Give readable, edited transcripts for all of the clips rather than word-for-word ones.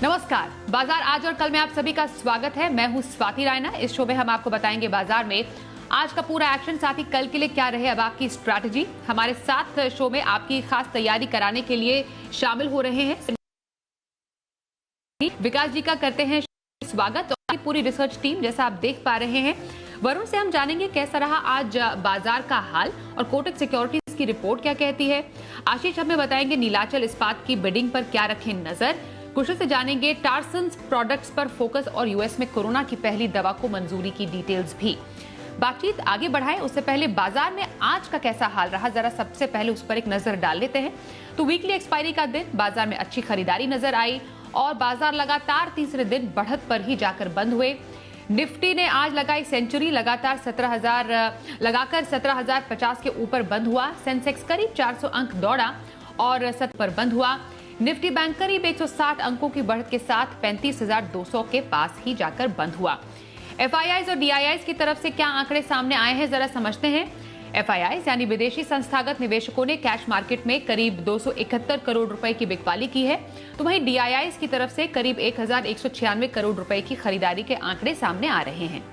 नमस्कार। बाजार आज और कल में आप सभी का स्वागत है। मैं हूं स्वाति रायना। इस शो में हम आपको बताएंगे बाजार में आज का पूरा एक्शन, साथ ही कल के लिए क्या रहे अब आपकी स्ट्रैटेजी। हमारे साथ शो में आपकी खास तैयारी कराने के लिए शामिल हो रहे हैं विकास जी का करते हैं स्वागत और पूरी रिसर्च टीम। जैसा आप देख पा रहे हैं, वरुण से हम जानेंगे कैसा रहा आज बाजार का हाल और कोटक सिक्योरिटीज की रिपोर्ट क्या कहती है। आशीष हमें बताएंगे नीलाचल इस्पात की बिडिंग पर क्या रखें नजर। कुशल से जानेंगे टार्सन्स प्रोडक्ट्स पर फोकस और यूएस में कोरोना की पहली दवा को मंजूरी की डिटेल्स भी। बातचीत आगे बढ़ाएं उससे पहले बाजार में आज का कैसा हाल रहा, जरा सबसे पहले उस पर एक नजर डाल लेते हैं। तो वीकली एक्सपायरी का दिन बाजार में अच्छी खरीदारी नजर आई और बाजार लगातार तीसरे दिन बढ़त पर ही जाकर बंद हुए। निफ्टी ने आज लगाई सेंचुरी, लगातार 17,050 के ऊपर बंद हुआ। सेंसेक्स करीब 400 अंक दौड़ा और 7 पर बंद हुआ। निफ्टी बैंक करीब 160 अंकों की बढ़त के साथ 35,200 के पास ही जाकर बंद हुआ। एफआईआईज और डीआईआईज की तरफ से क्या आंकड़े सामने आए हैं, जरा समझते हैं। एफआईआईज यानी विदेशी संस्थागत निवेशकों ने कैश मार्केट में करीब 271 करोड़ रुपए की बिकवाली की है, तो वहीं डीआईआईज की तरफ से करीब 1,196 करोड़ रुपए की खरीदारी के आंकड़े सामने आ रहे हैं।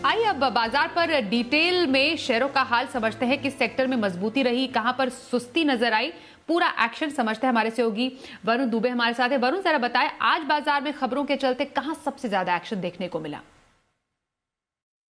आइए अब बाजार पर डिटेल में शेयरों का हाल समझते हैं। किस सेक्टर में मजबूती रही, कहां पर सुस्ती नजर आई, पूरा एक्शन समझते हैं। हमारे सहयोगी वरुण दुबे हमारे साथ है। वरुण, जरा बताएं आज बाजार में खबरों के चलते कहां सबसे ज्यादा एक्शन देखने को मिला?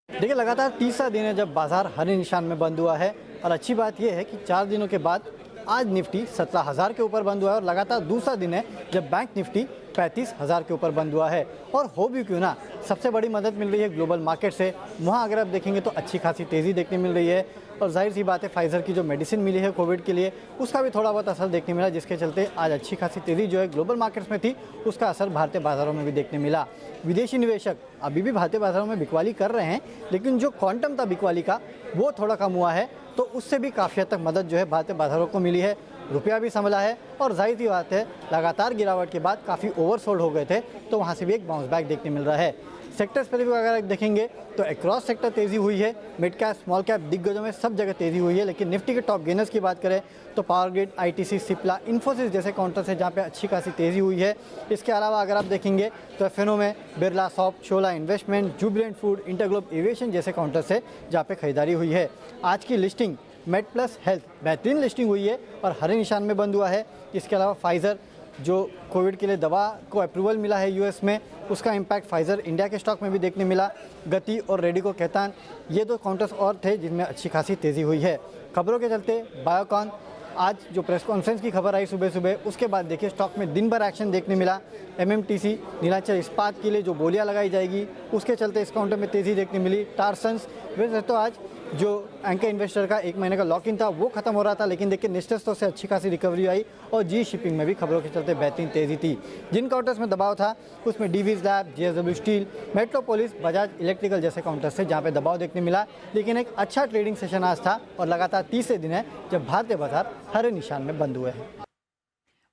देखिए, लगातार तीसरा दिन है जब बाजार हरे निशान में बंद हुआ है और अच्छी बात यह है कि 4 दिनों के बाद आज निफ्टी 17,000 के ऊपर बंद हुआ है और लगातार दूसरा दिन है जब बैंक निफ्टी 35,000 के ऊपर बंद हुआ है। और हो भी क्यों ना, सबसे बड़ी मदद मिल रही है ग्लोबल मार्केट से। वहाँ अगर आप देखेंगे तो अच्छी खासी तेज़ी देखने मिल रही है और जाहिर सी बात है फाइजर की जो मेडिसिन मिली है कोविड के लिए उसका भी थोड़ा बहुत असर देखने मिला, जिसके चलते आज अच्छी खासी तेज़ी जो है ग्लोबल मार्केट्स में थी उसका असर भारतीय बाजारों में भी देखने मिला। विदेशी निवेशक अभी भी भारतीय बाजारों में बिकवाली कर रहे हैं, लेकिन जो क्वांटम था बिकवाली का वो थोड़ा कम हुआ है, तो उससे भी काफ़ी हद तक मदद जो है भारतीय बाजारों को मिली है। रुपया भी संभला है और जाहिर सी बात है लगातार गिरावट के बाद काफ़ी ओवरसोल्ड हो गए थे, तो वहाँ से भी एक बाउंस बैक देखने मिल रहा है। सेक्टर स्पेसिफिक अगर देखेंगे तो अक्रॉस सेक्टर तेज़ी हुई है, मिड कैप स्मॉल कैप दिग्गजों में सब जगह तेज़ी हुई है। लेकिन निफ्टी के टॉप गेनर्स की बात करें तो power grid, ITC, Cipla, Infosys जैसे काउंटर्स है जहाँ पे अच्छी खासी तेज़ी हुई है। इसके अलावा अगर आप देखेंगे तो एफएनओ में बिरला सॉफ्ट, शोला investment, Jubilant food, InterGlobe aviation जैसे काउंटर्स है जहाँ पे खरीदारी हुई है। आज की लिस्टिंग मेड प्लस हेल्थ बेहतरीन लिस्टिंग हुई है और हरे निशान में बंद हुआ है। इसके अलावा फाइजर जो कोविड के लिए दवा को अप्रूवल मिला है यूएस में, उसका इम्पैक्ट फाइजर इंडिया के स्टॉक में भी देखने मिला। गति और रेडिको कहतान ये 2 काउंटर्स और थे जिनमें अच्छी खासी तेज़ी हुई है। खबरों के चलते बायोकॉन आज जो प्रेस कॉन्फ्रेंस की खबर आई सुबह सुबह, उसके बाद देखिए स्टॉक में दिन भर एक्शन देखने मिला। एमएमटीसी नीलाचल इस्पात के लिए जो बोलियां लगाई जाएगी उसके चलते इस काउंटर में तेज़ी देखने मिली। टार्सन्स वैसे तो आज जो एंकर इन्वेस्टर का 1 महीने का लॉक इन था वो खत्म हो रहा था, लेकिन देखिए निस्टेस्टो से अच्छी खासी रिकवरी आई और जी शिपिंग में भी खबरों के चलते बेहतरीन तेज़ी थी। जिन काउंटर्स में दबाव था उसमें Divi's lab, JSW steel, metropolis, Bajaj electrical जैसे काउंटर्स थे जहाँ पे दबाव देखने मिला। लेकिन एक अच्छा ट्रेडिंग सेशन आज था और लगातार तीसरे दिन है जब भारतीय बाजार हरे निशान में बंद हुए हैं।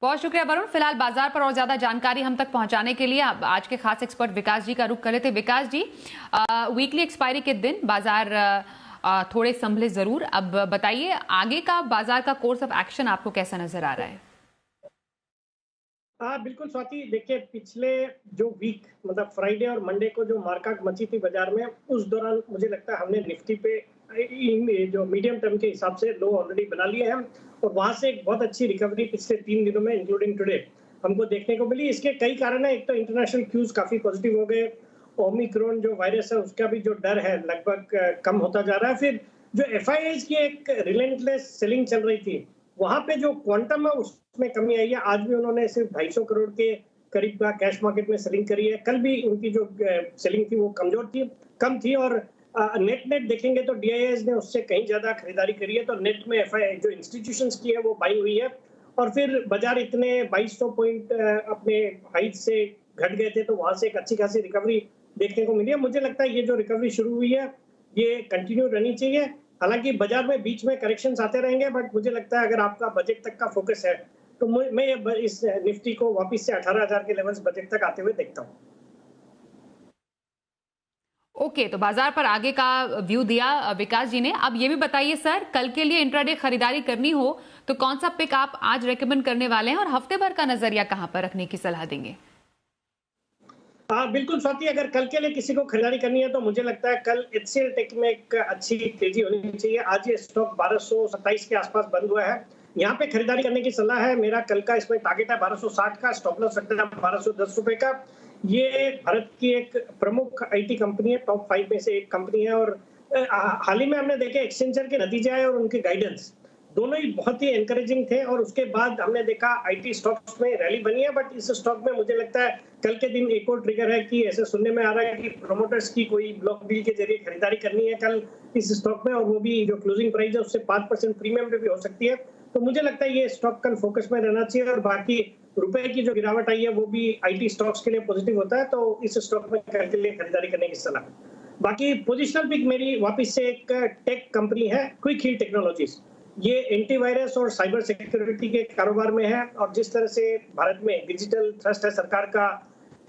बहुत शुक्रिया वरुण। फिलहाल बाजार पर और ज्यादा जानकारी हम तक पहुंचाने के लिए आज के खास एक्सपर्ट विकास जी का रुख कर लेते। विकास जी, वीकली एक्सपायरी के दिन बाजार थोड़े संभले जरूर, अब बताइए आगे का बाजार का कोर्स ऑफ एक्शन आपको कैसा नजर आ रहा है? हाँ बिल्कुल स्वाति, देखिए पिछले जो वीक मतलब फ्राइडे और मंडे को जो मार्केट मची थी बाजार में, उस दौरान मुझे लगता है हमने निफ्टी पे जो मीडियम टर्म के हिसाब से लो ऑलरेडी बना लिए हैं और वहां से एक बहुत अच्छी रिकवरी पिछले 3 दिनों में इंक्लूडिंग टुडे हमको देखने को मिली। इसके कई कारण है। एक तो इंटरनेशनल क्यूज काफी पॉजिटिव हो गए, ओमिक्रॉन जो वायरस है उसका भी जो डर है लगभग कम होता जा रहा है। फिर जो एफआईआईज की एक रिलेंटलेस सेलिंग चल रही थी वहां पे जो क्वांटम है उसमें कमी आई है। आज भी उन्होंने सिर्फ 250 करोड़ के करीब का कैश मार्केट में सेलिंग करी है। कल भी उनकी जो सेलिंग थी वो कम थी और नेट देखेंगे तो डीआईआईज ने उससे कहीं ज्यादा खरीदारी करी है। तो नेट में एफआईआई जो इंस्टीट्यूशंस की है वो बाइंग हुई है और फिर बाजार इतने 2200 पॉइंट अपने हाइट से घट गए थे, तो वहां से एक अच्छी खासी रिकवरी देखने को मिली है। मुझे लगता है ये जो रिकवरी शुरू हुई है ये कंटिन्यू रहनी चाहिए। हालांकि बाजार में बीच में करेक्शंस आते रहेंगे, बट मुझे लगता है अगर आपका बजट तक का फोकस है तो मैं इस निफ्टी को वापस से 18,000 के लेवल्स बजट तक आते हुए देखता हूँ। ओके, तो बाजार पर आगे का व्यू दिया विकास जी ने। अब ये भी बताइए सर, कल के लिए इंट्राडे खरीदारी करनी हो तो कौन सा पिक आप आज रेकमेंड करने वाले हैं और हफ्ते भर का नजरिया कहां पर रखने की सलाह देंगे? बिल्कुल स्वाति, अगर कल के लिए किसी को खरीदारी करनी है तो मुझे लगता है कल एचसीएल टेक में एक अच्छी तेजी होनी चाहिए। आज ये स्टॉक 1227 के आसपास बंद हुआ है, यहाँ पे खरीदारी करने की सलाह है। मेरा कल का इसमें टारगेट है 1260 का, स्टॉप लॉस रखना 1210 रुपए का। ये भारत की एक प्रमुख आईटी कंपनी है, टॉप 5 में से एक कंपनी है। और हाल ही में हमने देखे एक्सेंचर के नतीजे आए और उनके गाइडेंस दोनों ही बहुत ही एनकरेजिंग थे। और उसके बाद हमने देखा आईटी स्टॉक्स में रैली बनी है, बट इस स्टॉक में मुझे लगता है कल के दिन एक और ट्रिगर है कि ऐसे सुनने में आ रहा है कि प्रोमोटर्स की कोई ब्लॉक डील के जरिए खरीदारी करनी है कल इस स्टॉक में, और वो भी जो क्लोजिंग प्राइस है उससे 5% प्रीमियम पे भी हो सकती है। तो मुझे लगता है ये स्टॉक कल फोकस में रहना चाहिए। और बाकी रुपए की जो गिरावट आई है वो भी आईटी स्टॉक्स के लिए पॉजिटिव होता है, तो इस स्टॉक में कल के लिए खरीदारी करने की सलाह। बाकी पोजिशनल पिक मेरी वापिस से एक टेक कंपनी है, क्विक हील टेक्नोलॉजीज। ये एंटीवायरस और साइबर सिक्योरिटी के कारोबार में है, और जिस तरह से भारत में डिजिटल थ्रस्ट है सरकार का,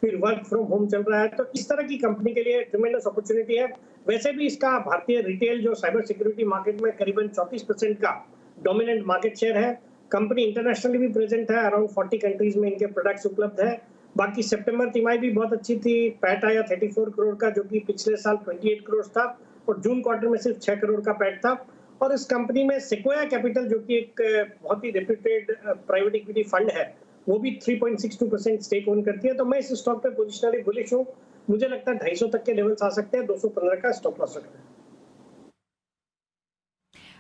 फिर वर्क फ्रॉम होम चल रहा है, तो इस तरह की कंपनी के लिए ट्रिमेंडस अपॉर्चुनिटी है। वैसे भी इसका भारतीय रिटेल जो साइबर सिक्योरिटी मार्केट में करीबन 34% का डोमिनेंट मार्केट शेयर है। कंपनी इंटरनेशनली भी प्रेजेंट है, अराउंड 40 कंट्रीज में इनके प्रोडक्ट्स उपलब्ध है। बाकी सितंबर तिमाही भी बहुत अच्छी थी, पैट आया 34 करोड़ का, जो कि पिछले साल 28 करोड़ था, और जून क्वार्टर में सिर्फ 6 करोड़ का पैट था। और इस कंपनी में सिक्वोया कैपिटल, जो कि एक बहुत ही रेप्यूटेड प्राइवेट इक्विटी फंड है, वो भी 3.62% स्टेक ओन करती है। तो मैं इस स्टॉक पे पोजिशनली बुलिश हूँ। मुझे लगता है 250 तक के लेवल्स आ सकते हैं, 215 का स्टॉप लॉस रखना है।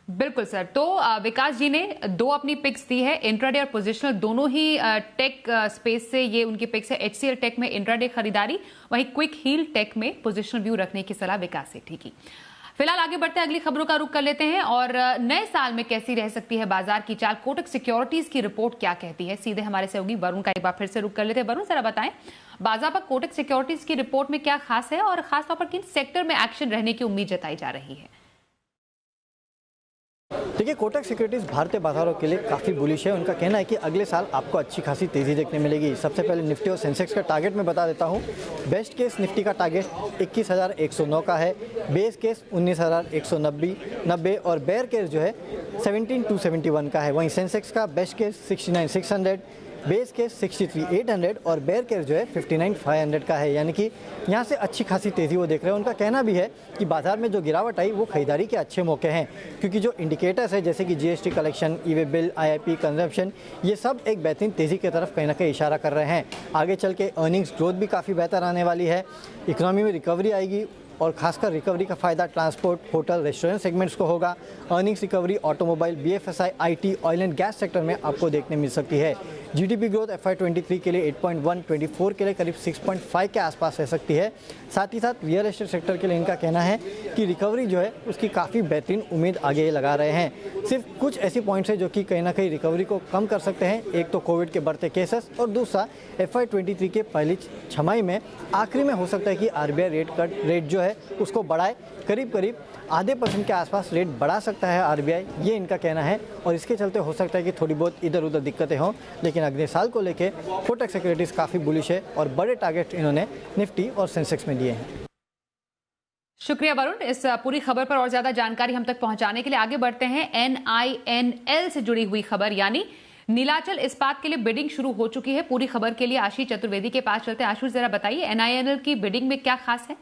बिल्कुल सर, तो विकास जी ने दो अपनी पिक्स दी है, इंट्राडे और पोजिशनल, दोनों ही टेक स्पेस से ये उनकी पिक्स है। एचसीएल टेक में इंट्राडे खरीदारी, वहीं क्विक हील टेक में पोजिशनल व्यू रखने की सलाह विकास से। ठीक है, फिलहाल आगे बढ़ते हैं, अगली खबरों का रुख कर लेते हैं। और नए साल में कैसी रह सकती है बाजार की चाल, कोटक सिक्योरिटीज की रिपोर्ट क्या कहती है, सीधे हमारे सहयोगी वरुण का एक बार फिर से रुख कर लेते हैं। वरुण, जरा बताएं बाजार पर कोटक सिक्योरिटीज की रिपोर्ट में क्या खास है और खासतौर पर किन सेक्टर में एक्शन रहने की उम्मीद जताई जा रही है? देखिए, कोटक सिक्योरिटीज़ भारतीय बाजारों के लिए काफ़ी बुलिश है। उनका कहना है कि अगले साल आपको अच्छी खासी तेज़ी देखने मिलेगी। सबसे पहले निफ्टी और सेंसेक्स का टारगेट मैं बता देता हूँ। बेस्ट केस निफ्टी का टारगेट 21,109 का है, बेस केस 19,190 और बेयर केस जो है 17,271 का है। वहीं सेंसेक्स का बेस्ट केस 69,600, बेस केस 63,800 और बेयर केस जो है 59,500 का है। यानी कि यहाँ से अच्छी खासी तेज़ी वो देख रहे हैं। उनका कहना भी है कि बाजार में जो गिरावट आई वो खरीदारी के अच्छे मौके हैं, क्योंकि जो इंडिकेटर्स है जैसे कि GST collection, e-way bill, IIP, consumption, ये सब एक बेहतरीन तेज़ी की तरफ कहीं ना कहीं इशारा कर रहे हैं। आगे चल के अर्निंग्स ग्रोथ भी काफ़ी बेहतर आने वाली है, इकोनॉमी में रिकवरी आएगी और खासकर रिकवरी का फायदा ट्रांसपोर्ट, होटल, रेस्टोरेंट सेगमेंट्स को होगा। Earnings recovery automobile, BFSI, IT, oil and gas sector में आपको देखने मिल सकती है। जीडीपी ग्रोथ FY23 के लिए 8.1, 24 के लिए करीब 6.5 के आसपास रह सकती है। साथ ही साथ रियल एस्टेट सेक्टर के लिए इनका कहना है कि रिकवरी जो है उसकी काफ़ी बेहतरीन उम्मीद आगे लगा रहे हैं। सिर्फ कुछ ऐसी पॉइंट्स है जो कि कहीं ना कहीं रिकवरी को कम कर सकते हैं। एक तो कोविड के बढ़ते केसेस और दूसरा FY23 के पहली छमाही में आखिरी में हो सकता है कि आरबीआई रेट जो है उसको बढ़ाए, करीब आधे % के आसपास रेट बढ़ा सकता है आरबीआई, ये इनका कहना है। और इसके चलते हो सकता है कि थोड़ी बहुत इधर उधर दिक्कतें हों, लेकिन अगले साल को लेके कोटक सिक्योरिटीज़ काफ़ी बुलिश है और बड़े टारगेट इन्होंने निफ्टी और सेंसेक्स में दिए हैं। शुक्रिया वरुण, इस पूरी खबर पर और ज्यादा जानकारी हम तक पहुंचाने के लिए। आगे बढ़ते हैं, NINL से जुड़ी हुई खबर, यानी नीलाचल इस्पात के लिए बिडिंग शुरू हो चुकी है। पूरी खबर के लिए आशीष चतुर्वेदी के पास चलते हैं। आशीष, जरा बताइए NINL की बिडिंग में क्या खास है?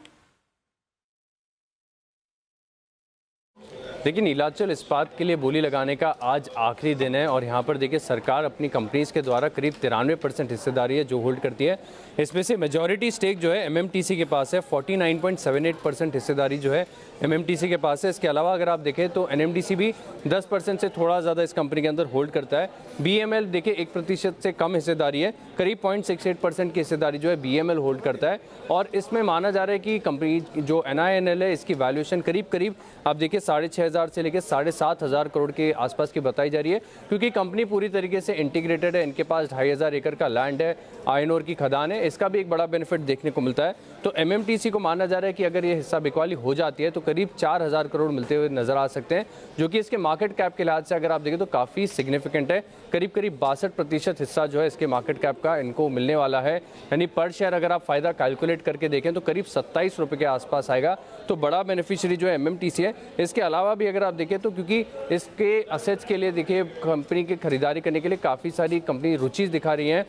देखिए, नीलाचल इस्पात के लिए बोली लगाने का आज आखिरी दिन है और यहाँ पर देखिए सरकार अपनी कंपनीज़ के द्वारा करीब 93% हिस्सेदारी है जो होल्ड करती है। इसमें से मेजॉरिटी स्टेक जो है MMTC के पास है, 49.78% हिस्सेदारी जो है MMTC के पास है। इसके अलावा अगर आप देखें तो NMDC भी 10% से थोड़ा ज़्यादा इस कंपनी के अंदर होल्ड करता है। BML देखिए 1% से कम हिस्सेदारी है, करीब 0.68% की हिस्सेदारी जो है BML होल्ड करता है। और इसमें माना जा रहा है कि कंपनी जो NINL है इसकी वैल्यूएशन करीब आप देखिए 6,500 6,000 से लेकर 7,500 करोड़ के आसपास की बताई जा रही है, क्योंकि कंपनी पूरी तरीके से इंटीग्रेटेड है। इनके पास 2,500 एकड़ का लैंड है, आयरन ओर की खदान है, इसका भी एक बड़ा बेनिफिट देखने को मिलता है। तो एमएमटीसी को माना जा रहा है कि अगर ये हिस्सा बिकवाली हो जाती है तो करीब 4,000 करोड़ मिलते हुए नजर आ सकते हैं, जो कि इसके मार्केट कैप के लिहाज से अगर आप देखें तो काफ़ी सिग्निफिकेंट है। करीब 62% हिस्सा जो है इसके मार्केट कैप का इनको मिलने वाला है, यानी पर शेयर अगर आप फायदा कैलकुलेट करके देखें तो करीब 27 रुपये के आसपास आएगा। तो बड़ा बेनिफिशियरी जो है एमएमटीसी है। इसके अलावा भी अगर आप देखें तो क्योंकि इसके असेट्स के लिए देखिए कंपनी की खरीदारी करने के लिए काफ़ी सारी कंपनी रुचि दिखा रही हैं।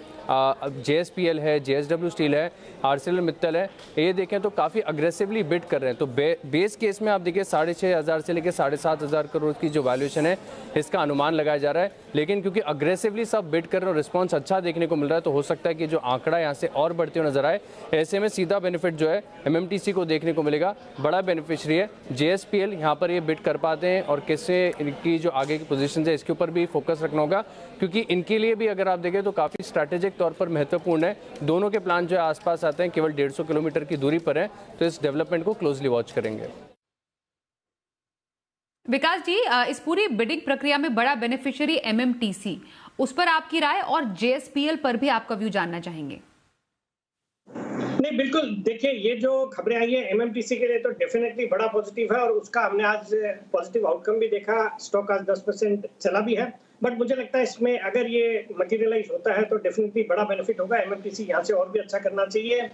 JSPL है, JSW स्टील है, ArcelorMittal है, ये देखें तो काफ़ी अग्रेसिवली बिड कर रहे हैं। तो बेस केस में आप देखिए 6,500 से लेकर 7,500 करोड़ की जो वैल्यूएशन है इसका अनुमान लगाया जा रहा है। लेकिन क्योंकि अग्रेसिवली सब बिड कर रहे हैं और रिस्पॉन्स अच्छा देखने को मिल रहा है, तो हो सकता है कि जो आंकड़ा यहाँ से और बढ़ते हुए नजर आए। ऐसे में सीधा बेनिफिट जो है एमएमटीसी को देखने को मिलेगा। बड़ा बेनिफिशियरी है JSPL, यहाँ पर ये बिड कर पाते हैं और कैसे इनकी जो आगे की पोजीशन है इसके ऊपर भी फोकस रखना होगा, क्योंकि इनके लिए भी अगर आप देखें तो काफ़ी स्ट्रैटेजिक तौर पर महत्वपूर्ण है। दोनों के प्लान जो है आसपास आते हैं, केवल 150 किलोमीटर की दूरी पर है, तो इस डेवलपमेंट को क्लोजली वॉच करेंगे। विकास जी, इस पूरी बिडिंग प्रक्रिया में बड़ा बेनिफिशियरी एमएमटीसी, उस पर आपकी राय, और JSPL पर भी आपका व्यू जानना चाहेंगे। नहीं, बिल्कुल, देखिए ये जो खबरें आई है एमएमटीसी के लिए तो डेफिनेटली बड़ा पॉजिटिव है, और उसका हमने आज पॉजिटिव आउटकम भी देखा। स्टॉक आज 10% चला भी है, बट मुझे लगता है इसमें अगर ये मटेरियलाइज होता है तो डेफिनेटली बड़ा बेनिफिट होगा। एमएमटीसी यहाँ से और भी अच्छा करना चाहिए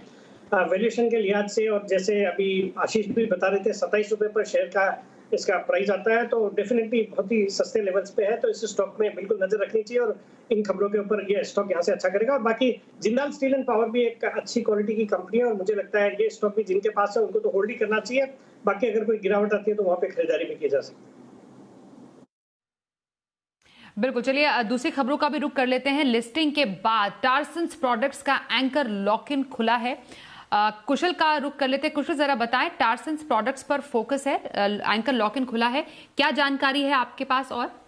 वैल्यूएशन के लिहाज से, और जैसे अभी आशीष भी बता रहे थे 27 रुपये पर शेयर का इसका प्राइस आता है, तो डेफिनेटली बहुत ही सस्ते लेवल्स पे है। तो इस स्टॉक में बिल्कुल नजर रखनी चाहिए, और इन खबरों के ऊपर ये स्टॉक यहाँ से अच्छा करेगा। और बाकी जिंदाल स्टील एंड पावर भी एक अच्छी क्वालिटी की कंपनी है, और मुझे लगता है ये स्टॉक भी जिनके पास है उनको तो होल्ड ही करना चाहिए। बाकी अगर कोई गिरावट आती है तो वहाँ पे खरीदारी भी की जा सकती है। बिल्कुल, चलिए दूसरी खबरों का भी रुख कर लेते हैं। लिस्टिंग के बाद टार्सन्स प्रोडक्ट्स का एंकर लॉक इन खुला है। कुशल का रुख कर लेते हैं। कुशल, जरा बताएं, टार्सन्स प्रोडक्ट्स पर फोकस है, एंकर लॉक इन खुला है, क्या जानकारी है आपके पास? और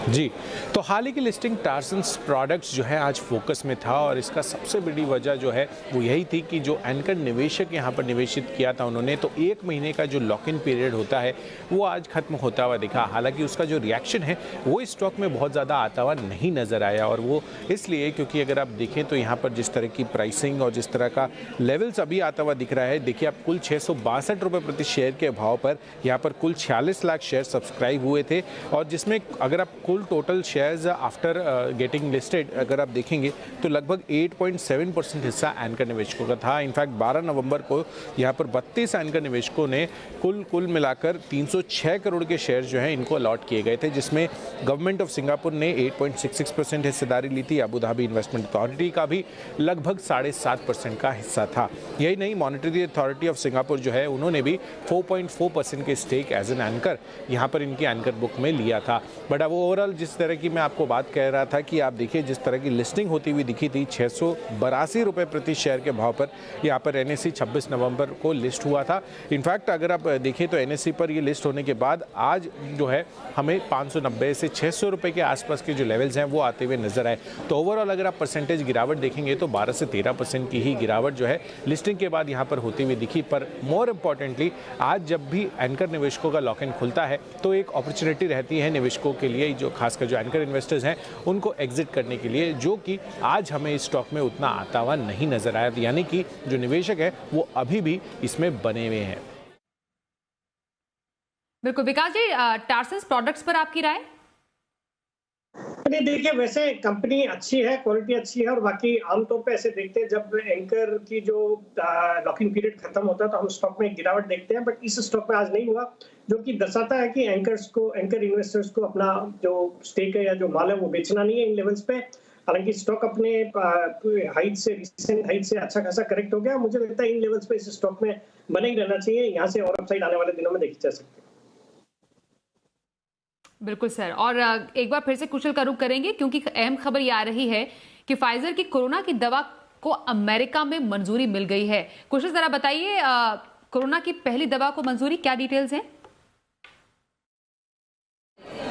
जी, तो हाल ही की लिस्टिंग टार्सन्स प्रोडक्ट्स जो है आज फोकस में था, और इसका सबसे बड़ी वजह जो है वो यही थी कि जो एंकर निवेशक यहाँ पर निवेशित किया था उन्होंने, तो 1 महीने का जो लॉक इन पीरियड होता है वो आज खत्म होता हुआ दिखा। हालांकि उसका जो रिएक्शन है वो इस स्टॉक में बहुत ज़्यादा आता हुआ नहीं नज़र आया, और वो इसलिए क्योंकि अगर आप देखें तो यहाँ पर जिस तरह की प्राइसिंग और जिस तरह का लेवल्स अभी आता हुआ दिख रहा है, देखिए आप कुल 662 रुपये प्रति शेयर के भाव पर यहाँ पर कुल 46 लाख शेयर सब्सक्राइब हुए थे, और जिसमें अगर आप कुल total shares after getting listed अगर आप देखेंगे तो लगभग 8.7% हिस्सा एंकर निवेशकों का था। इनफैक्ट 12 नवंबर को यहाँ पर 32 एंकर निवेशकों ने कुल मिलाकर 306 करोड़ के शेयर जो हैं इनको अलॉट किए गए थे, जिसमें गवर्नमेंट ऑफ सिंगापुर ने 8.66% हिस्सेदारी ली थी। अबू धाबी इन्वेस्टमेंट अथॉरिटी का भी लगभग 7.5% का हिस्सा था। यही नहीं, मॉनेटरी अथॉरिटी ऑफ सिंगापुर जो है उन्होंने भी 4.4% के स्टेक एज एन एंकर यहाँ पर इनकी एंकर बुक में लिया था। बट अब ओवरऑल जिस तरह की मैं आपको बात कह रहा था कि आप देखिए जिस तरह की लिस्टिंग होती हुई दिखी थी, 682 रुपये प्रति शेयर के भाव पर यहाँ पर NSE 26 नवंबर को लिस्ट हुआ था। इनफैक्ट अगर आप देखें तो NSE पर ये लिस्ट होने के बाद आज जो है हमें 590 से 600 रुपये के आसपास के जो लेवल्स हैं वो आते हुए नजर आए। तो ओवरऑल अगर आप परसेंटेज गिरावट देखेंगे तो 12 से 13% की ही गिरावट जो है लिस्टिंग के बाद यहाँ पर होती हुई दिखी। पर मोर इम्पॉर्टेंटली आज जब भी एंकर निवेशकों का लॉक इन खुलता है तो एक अपॉर्चुनिटी रहती है निवेशकों के लिए, जो खासकर जो एंकर इन्वेस्टर्स हैं उनको एग्जिट करने के लिए, जो कि आज हमें इस स्टॉक में उतना आता हुआ नहीं नजर आया। यानी कि जो निवेशक है वो अभी भी इसमें बने हुए हैं। बिल्कुल विकास जी, टार्सन्स प्रोडक्ट्स पर आपकी राय? नहीं, देखिए वैसे कंपनी अच्छी है, क्वालिटी अच्छी है, और बाकी आमतौर पे ऐसे देखते हैं जब एंकर की जो लॉकिंग पीरियड खत्म होता है तो हम स्टॉक में गिरावट देखते हैं, बट इस स्टॉक में आज नहीं हुआ, जो कि दर्शाता है कि एंकर इन्वेस्टर्स को अपना जो स्टेक है या जो माल है वो बेचना नहीं है इन लेवल्स पे। हालांकि स्टॉक अपने हाइट से, रिसेंट हाइट से अच्छा खासा करेक्ट हो गया। मुझे लगता है इन लेवल्स पे इस स्टॉक में बने ही रहना चाहिए, यहाँ से और अपसाइड आने वाले दिनों में देखी जा सकती है। बिल्कुल सर, और एक बार फिर से कुशल का रुख करेंगे क्योंकि अहम खबर ये आ रही है कि फाइजर की कोरोना की दवा को अमेरिका में मंजूरी मिल गई है। कुशल जरा बताइए, कोरोना की पहली दवा को मंजूरी, क्या डिटेल्स हैं?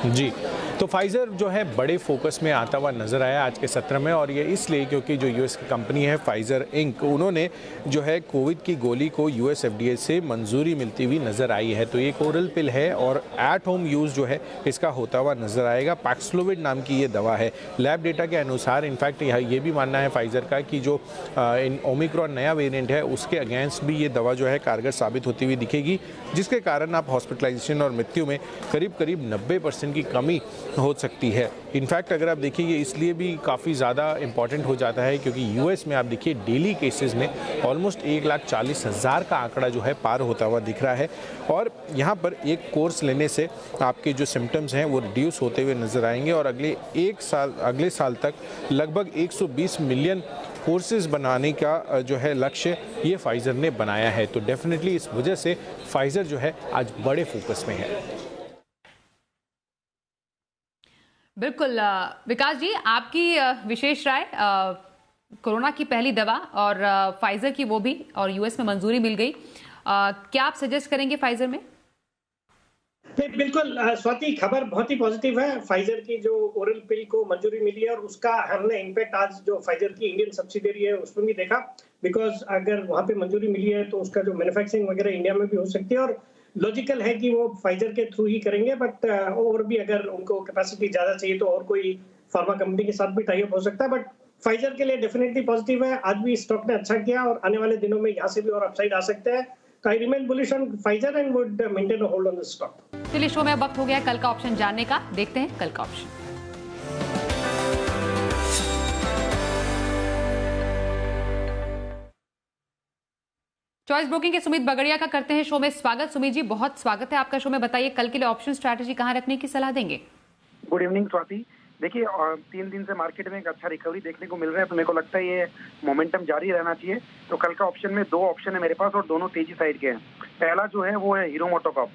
जी, तो फाइज़र जो है बड़े फोकस में आता हुआ नज़र आया आज के सत्र में, और ये इसलिए क्योंकि जो यूएस की कंपनी है फाइज़र इंक, उन्होंने जो है कोविड की गोली को यूएस एफडीए से मंजूरी मिलती हुई नज़र आई है। तो ये एक ओरल पिल है और एट होम यूज़ जो है इसका होता हुआ नज़र आएगा। पैक्सलोविड नाम की ये दवा है। लैब डेटा के अनुसार इनफैक्ट ये भी मानना है फाइज़र का कि जो इन ओमिक्रॉन नया वेरिएंट है उसके अगेंस्ट भी ये दवा जो है कारगर साबित होती हुई दिखेगी, जिसके कारण आप हॉस्पिटलाइजेशन और मृत्यु में करीब करीब 90% की कमी हो सकती है। इनफैक्ट अगर आप देखिए ये इसलिए भी काफ़ी ज़्यादा इंपॉर्टेंट हो जाता है क्योंकि यूएस में आप देखिए डेली केसेस में ऑलमोस्ट 1,40,000 का आंकड़ा जो है पार होता हुआ दिख रहा है, और यहाँ पर एक कोर्स लेने से आपके जो सिम्टम्स हैं वो रिड्यूस होते हुए नज़र आएंगे, और अगले साल तक लगभग 120 मिलियन कोर्सेज बनाने का जो है लक्ष्य ये फाइज़र ने बनाया है। तो डेफिनेटली इस वजह से फाइज़र जो है आज बड़े फोकस में है। बिल्कुल विकास जी, आपकी विशेष राय, कोरोना की पहली दवा और फाइजर की वो भी, और यूएस में मंजूरी मिल गई, क्या आप सजेस्ट करेंगे फाइजर में? बिल्कुल स्वाति, खबर बहुत ही पॉजिटिव है। फाइजर की जो ओरल पिल को मंजूरी मिली है और उसका हमने इम्पैक्ट आज जो फाइजर की इंडियन सब्सिडियरी है उसमें भी देखा, बिकॉज अगर वहां पे मंजूरी मिली है तो उसका जो मैन्युफैक्चरिंग वगैरह इंडिया में भी हो सकती है, और लॉजिकल है कि वो फाइजर के थ्रू ही करेंगे। बट और भी अगर उनको कैपेसिटी ज्यादा चाहिए तो और कोई फार्मा कंपनी के साथ भी टाई अप हो सकता है, बट फाइजर के लिए डेफिनेटली पॉजिटिव है। आज भी स्टॉक ने अच्छा किया और आने वाले दिनों में यहाँ से भी और अपसाइड आ सकते हैं। तो I remain bullish on Pfizer and would maintain a hold on the stock. चलिए, शो में वक्त हो गया कल का ऑप्शन जानने का, देखते हैं कल का ऑप्शन। चॉइस ब्रोकिंग के सुमित बगड़िया का करते हैं शो में स्वागत। सुमित जी, बहुत स्वागत है आपका शो में। बताइए कल के लिए ऑप्शन स्ट्रैटेजी कहां रखने की सलाह देंगे? Good evening Swati. देखिए 3 दिन से मार्केट में एक अच्छा रिकवरी देखने को मिल रहा है, तो मेरे को लगता है ये मोमेंटम जारी रहना चाहिए। तो कल का ऑप्शन में 2 ऑप्शन है मेरे पास और दोनों तेजी साइड के हैं। पहला जो है वो है हीरो मोटोकॉर्प।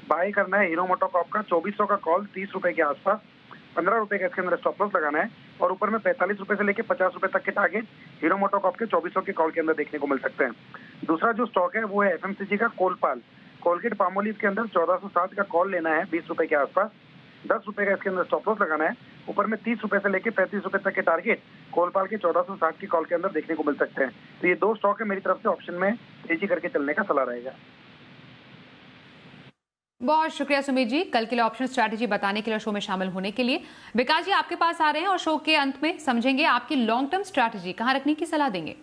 बाय करना है हीरो मोटोकॉर्प का 2400 का कॉल 30 रुपए के आसपास, 15 रुपए का इसके अंदर स्टॉप लॉस लगाना है, और ऊपर में 45 रुपए से लेकर 50 रुपए तक के टारगेट हीरो मोटोकॉर्प के 2400 के कॉल के अंदर देखने को मिल सकते हैं। दूसरा जो स्टॉक है वो है एफएमसीजी का कोलपाल। कोलगेट पामोलिव के अंदर 1460 का कॉल लेना है 20 रुपए के आसपास, 10 रुपए का इसके अंदर स्टॉप लॉस लगाना है, ऊपर में 30 रुपए से लेकर 35 रुपए तक के टारगेट कोलपाल के 1460 की कॉल के अंदर देखने को मिल सकते हैं। तो ये 2 स्टॉक है मेरी तरफ से ऑप्शन में तेजी करके चलने का सलाह रहेगा। बहुत शुक्रिया सुमित जी, कल के लिए ऑप्शन स्ट्रैटेजी बताने के लिए, शो में शामिल होने के लिए। विकास जी, आपके पास आ रहे हैं और शो के अंत में समझेंगे आपकी लॉन्ग टर्म स्ट्रैटेजी कहां रखने की सलाह देंगे?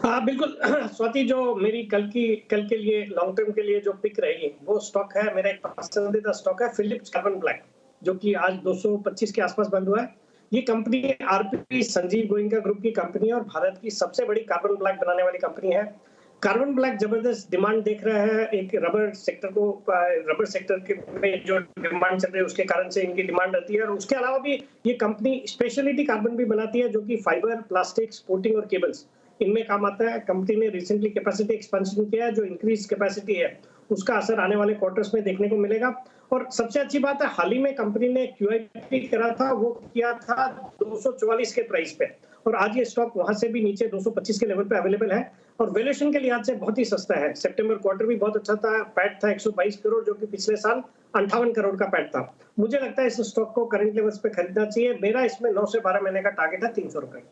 हाँ बिल्कुल स्वाति, जो मेरी कल के लिए लॉन्ग टर्म के लिए जो पिक रहेगी वो स्टॉक है, मेरा एक पसंदीदा स्टॉक है फिलिप्स कार्बन ब्लैक, जो कि आज 225 के आसपास बंद हुआ है। ये company RPP Sanjeev Goenka group की कंपनी है और भारत की सबसे बड़ी कार्बन ब्लैक बनाने वाली कंपनी है। कार्बन ब्लैक जबरदस्त डिमांड देख रहा है। एक रबर सेक्टर के में जो डिमांड चल रही है उसके कारण से इनकी डिमांड रहती है, और उसके अलावा भी ये कंपनी स्पेशलिटी कार्बन भी बनाती है, जो कि फाइबर, प्लास्टिक, स्पोर्टिंग और केबल्स इनमें काम आता है। कंपनी ने रिसेंटली कैपेसिटी एक्सपेंशन किया है, जो इंक्रीज कैपेसिटी है उसका असर आने वाले क्वार्टर्स में देखने को मिलेगा। और सबसे अच्छी बात है, हाल ही में कंपनी ने QIP करा था, वो किया था 244 के प्राइस पे, और आज ये स्टॉक वहां से भी नीचे 225 के लेवल पे अवेलेबल है और वैल्यूएशन के लिहाज से बहुत ही सस्ता है। सितंबर क्वार्टर भी बहुत अच्छा था, पैट था 122 करोड़, जो कि पिछले साल 58 करोड़ का पैट था। मुझे लगता है इस स्टॉक को करंट लेवल्स पे खरीदना चाहिए। मेरा इसमें 9 से 12 महीने का टारगेट है 300 रुपए।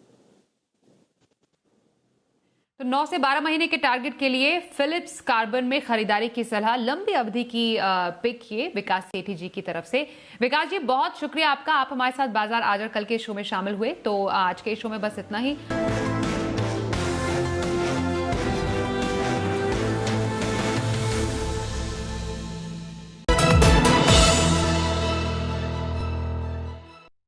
तो 9 से 12 महीने के टारगेट के लिए फिलिप्स कार्बन में खरीदारी की सलाह, लंबी अवधि की पिक ये विकास सेठी जी की तरफ से। विकास जी, बहुत शुक्रिया आपका, आप हमारे साथ बाजार आज और कल के शो में शामिल हुए। तो आज के शो में बस इतना ही।